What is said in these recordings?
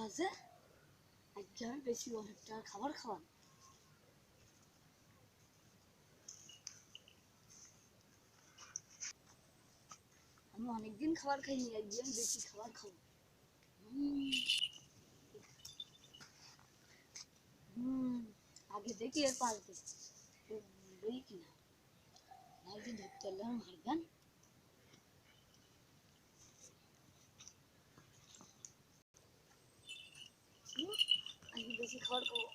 আছে আজকে আমি বেশি অনেকটা খাবার খাওয়ান। আমি অনেকদিন খাবার খাইনি, আজকে আমি বেশি খাবার খাবো। আগে দেখি এর পাল্টে বই কিনা আগে ধরতে পারলাম মারবেন। আজকে বেশি খাবার খাবো,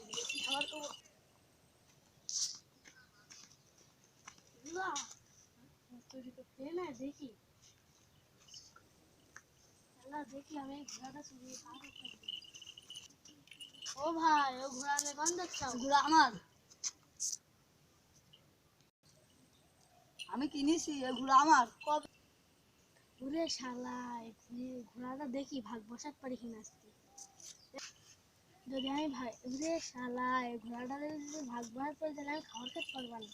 বেশি খাবার খাবো। তৈরি করতে না দেখি দেখি আমি ঘোড়াটা চুরিয়ে খাওয়া। ও ভাই, ও ঘোড়া নেবান দেখছো? ঘোড়া আমার, আমি কিনেছি, এই ঘোড়া আমার। কবে? ওরে শালা, ঘোড়াটা দেখি ভাগ বসাতে পারি কিনা আজকে। যদি আমি ভাই ওরে শালা, এই ঘোড়াটা যদি ভাগ বসাতে পারি তাহলে আমি খাবার খেতে পারবো না।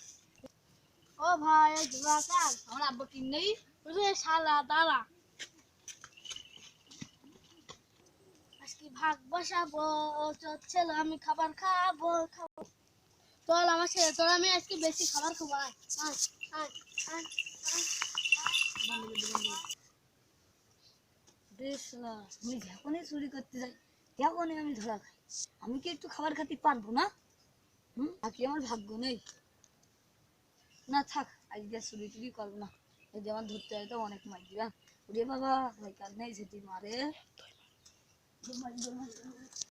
ও ভাই, এই ঘোড়াটা আমার আব্বা কিনেই। ওরে শালা দাঁড়া, আজকে ভাগ বসাবো, চল আমি খাবার খাবো। চল আমার সাথে, তোর আমি আজকে বেশি খাবার খাবো। আমি যখনই চুরি করতে যাই তখনই আমি ধরা খাই। আমি কি একটু খাবার খেতে পারবো না? বাকি আমার ভাগ্য নেই। না থাক, আজকে চুরি টুরি করবো না। যদি আমার ধরতে হয় তো অনেক মার দিবা। ওরে বাবা, নেই যদি মারে।